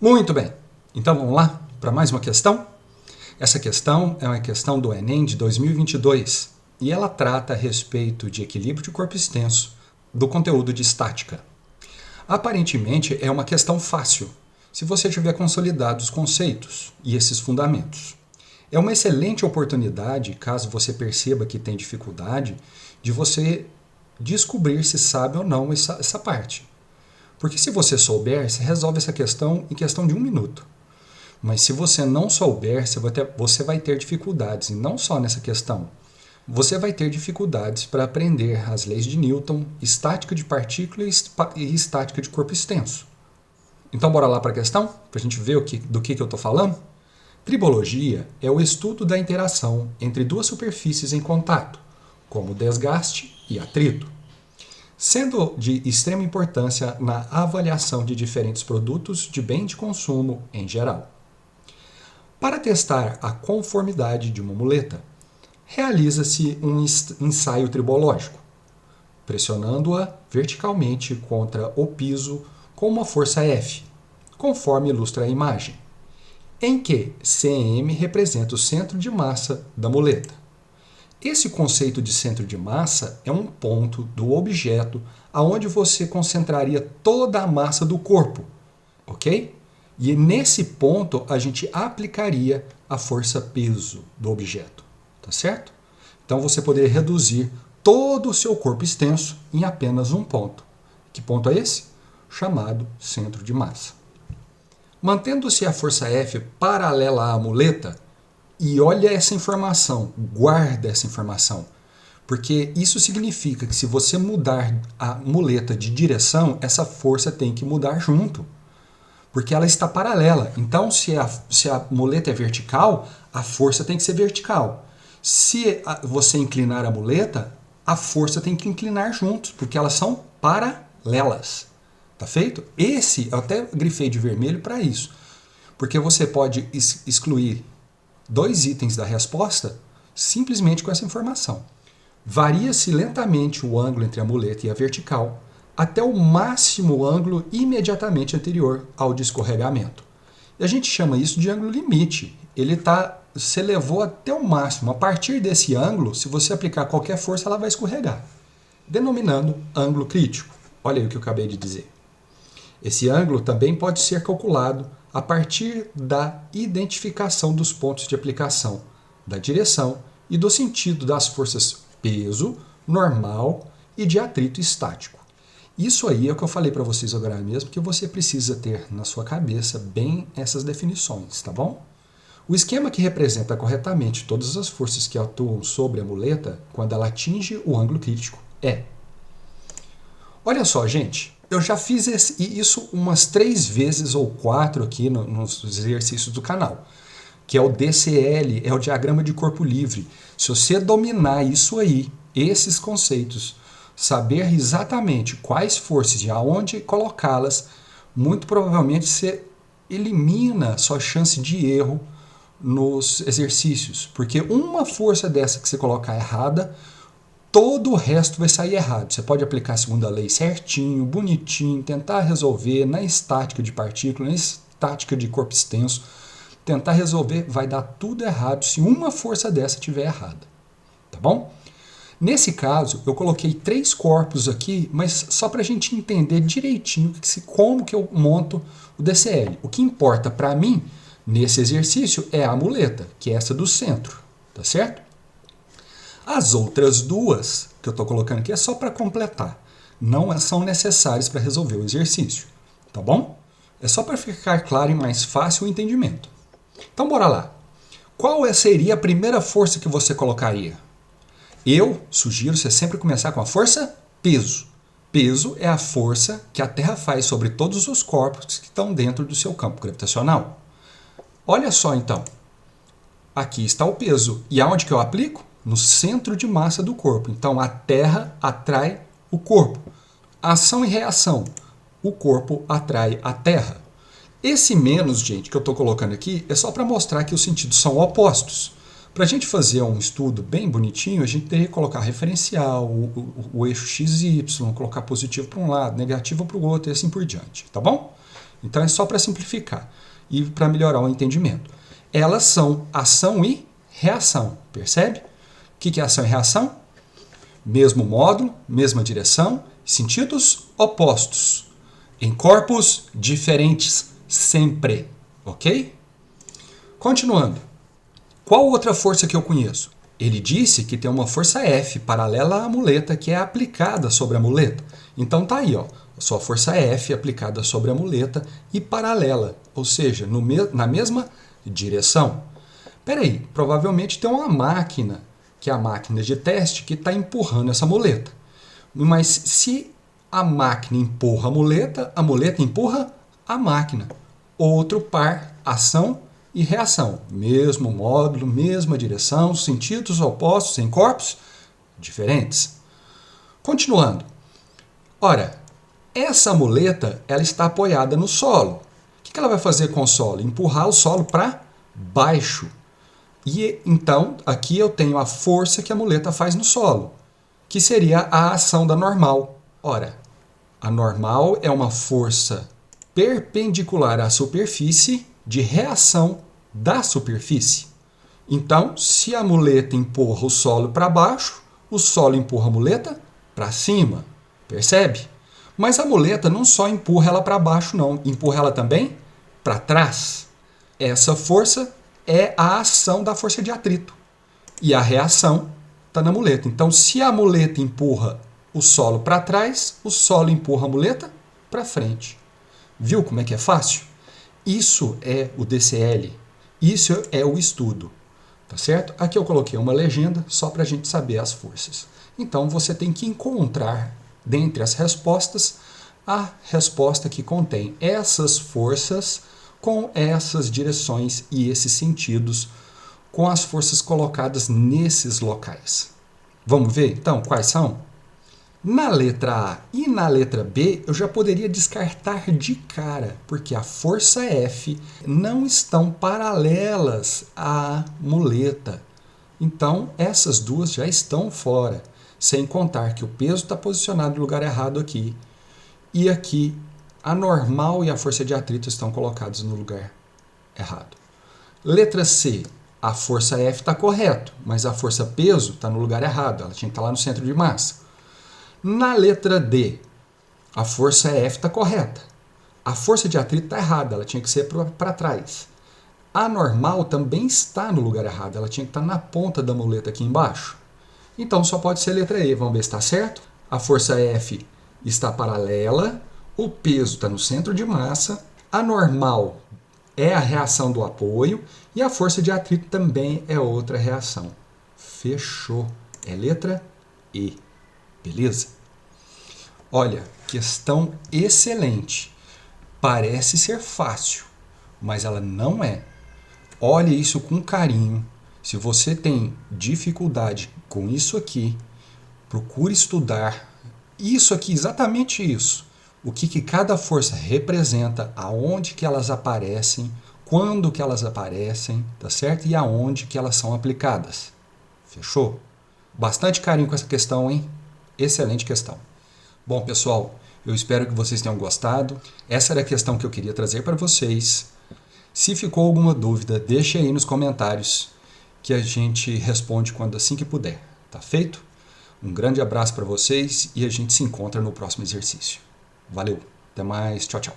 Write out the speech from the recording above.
Muito bem, então vamos lá para mais uma questão? Essa questão é uma questão do Enem de 2022 e ela trata a respeito de equilíbrio de corpo extenso do conteúdo de estática. Aparentemente é uma questão fácil, se você tiver consolidado os conceitos e esses fundamentos. É uma excelente oportunidade, caso você perceba que tem dificuldade, de você descobrir se sabe ou não essa parte. Porque se você souber, você resolve essa questão em questão de 1 minuto. Mas se você não souber, você vai ter dificuldades, e não só nessa questão. Você vai ter dificuldades para aprender as leis de Newton, estática de partícula e estática de corpo extenso. Então bora lá para a questão, para a gente ver do que eu estou falando? Tribologia é o estudo da interação entre duas superfícies em contato, como desgaste e atrito, sendo de extrema importância na avaliação de diferentes produtos de bem de consumo em geral. Para testar a conformidade de uma muleta, realiza-se um ensaio tribológico, pressionando-a verticalmente contra o piso com uma força F, conforme ilustra a imagem, em que Cm representa o centro de massa da muleta. Esse conceito de centro de massa é um ponto do objeto aonde você concentraria toda a massa do corpo, ok? E nesse ponto a gente aplicaria a força-peso do objeto, tá certo? Então você poderia reduzir todo o seu corpo extenso em apenas um ponto. Que ponto é esse? Chamado centro de massa. Mantendo-se a força F paralela à muleta, e olha essa informação, guarda essa informação, porque isso significa que se você mudar a muleta de direção, essa força tem que mudar junto, porque ela está paralela. Então, se a muleta é vertical, a força tem que ser vertical. Se você inclinar a muleta, a força tem que inclinar juntos, porque elas são paralelas. Tá feito? Eu até grifei de vermelho para isso, porque você pode excluir 2 itens da resposta simplesmente com essa informação. Varia-se lentamente o ângulo entre a muleta e a vertical até o máximo ângulo imediatamente anterior ao de escorregamento. E a gente chama isso de ângulo limite. Você elevou até o máximo. A partir desse ângulo, se você aplicar qualquer força, ela vai escorregar, denominando ângulo crítico. Olha aí o que eu acabei de dizer. Esse ângulo também pode ser calculado a partir da identificação dos pontos de aplicação, da direção e do sentido das forças peso, normal e de atrito estático. Isso aí é o que eu falei para vocês agora mesmo, que você precisa ter na sua cabeça bem essas definições, tá bom? O esquema que representa corretamente todas as forças que atuam sobre a muleta quando ela atinge o ângulo crítico é... Olha só, gente, eu já fiz isso umas 3 vezes ou 4 aqui nos exercícios do canal, que é o DCL, é o diagrama de corpo livre. Se você dominar isso aí, esses conceitos, saber exatamente quais forças e aonde colocá-las, muito provavelmente você elimina sua chance de erro nos exercícios, porque uma força dessa que você colocar errada, todo o resto vai sair errado. Você pode aplicar a segunda lei certinho, bonitinho, tentar resolver na estática de partícula, na estática de corpo extenso, tentar resolver, vai dar tudo errado se uma força dessa estiver errada, tá bom? Nesse caso, eu coloquei 3 corpos aqui, mas só para a gente entender direitinho como que eu monto o DCL. O que importa para mim, nesse exercício, é a muleta, que é essa do centro, tá certo? As outras 2 que eu estou colocando aqui é só para completar. Não são necessárias para resolver o exercício, tá bom? É só para ficar claro e mais fácil o entendimento. Então, bora lá. Qual seria a primeira força que você colocaria? Eu sugiro você sempre começar com a força peso. Peso é a força que a Terra faz sobre todos os corpos que estão dentro do seu campo gravitacional. Olha só, então. Aqui está o peso. E aonde que eu aplico? No centro de massa do corpo. Então, a Terra atrai o corpo. Ação e reação. O corpo atrai a Terra. Esse menos, gente, que eu estou colocando aqui, é só para mostrar que os sentidos são opostos. Para a gente fazer um estudo bem bonitinho, a gente teria que colocar referencial, o eixo XY, colocar positivo para um lado, negativo para o outro e assim por diante, tá bom? Então é só para simplificar e para melhorar o entendimento. Elas são ação e reação, percebe? O que é ação e reação? Mesmo módulo, mesma direção, sentidos opostos, em corpos diferentes, sempre, ok? Continuando. Qual outra força que eu conheço? Ele disse que tem uma força F paralela à muleta que é aplicada sobre a muleta. Então tá aí, ó, a sua força F aplicada sobre a muleta e paralela, ou seja, na mesma direção. Peraí, provavelmente tem uma máquina, que é a máquina de teste, que está empurrando essa muleta. Mas se a máquina empurra a muleta empurra a máquina. Outro par, ação e reação. Mesmo módulo, mesma direção, sentidos opostos em corpos diferentes. Continuando. Ora, essa muleta ela está apoiada no solo. O que ela vai fazer com o solo? Empurrar o solo para baixo. E então, aqui eu tenho a força que a muleta faz no solo, que seria a ação da normal. Ora, a normal é uma força perpendicular à superfície de reação da superfície. Então, se a muleta empurra o solo para baixo, o solo empurra a muleta para cima. Percebe? Mas a muleta não só empurra ela para baixo, não. Empurra ela também para trás. Essa força é a ação da força de atrito. E a reação está na muleta. Então, se a muleta empurra o solo para trás, o solo empurra a muleta para frente. Viu como é que é fácil? Isso é o DCL. Isso é o estudo. Tá certo? Aqui eu coloquei uma legenda só para a gente saber as forças. Então, você tem que encontrar, dentre as respostas, a resposta que contém essas forças com essas direções e esses sentidos, com as forças colocadas nesses locais. Vamos ver, então, quais são? Na letra A e na letra B, eu já poderia descartar de cara, porque a força F não estão paralelas à muleta. Então, essas duas já estão fora, sem contar que o peso está posicionado no lugar errado aqui. E aqui, a normal e a força de atrito estão colocados no lugar errado. Letra C, a força F está correto, mas a força peso está no lugar errado, ela tinha que estar lá no centro de massa. Na letra D, a força F está correta. A força de atrito está errada, ela tinha que ser para trás. A normal também está no lugar errado, ela tinha que estar na ponta da muleta aqui embaixo. Então só pode ser letra E, vamos ver se está certo. A força F está paralela, o peso está no centro de massa, a normal é a reação do apoio e a força de atrito também é outra reação. Fechou, é letra E. Beleza? Olha, questão excelente. Parece ser fácil, mas ela não é. Olhe isso com carinho. Se você tem dificuldade com isso aqui, procure estudar isso aqui, exatamente isso. O que cada força representa, aonde que elas aparecem, quando que elas aparecem, tá certo? E aonde que elas são aplicadas. Fechou? Bastante carinho com essa questão, hein? Excelente questão. Bom, pessoal, eu espero que vocês tenham gostado. Essa era a questão que eu queria trazer para vocês. Se ficou alguma dúvida, deixe aí nos comentários que a gente responde quando assim que puder. Tá feito? Um grande abraço para vocês e a gente se encontra no próximo exercício. Valeu, até mais, tchau, tchau.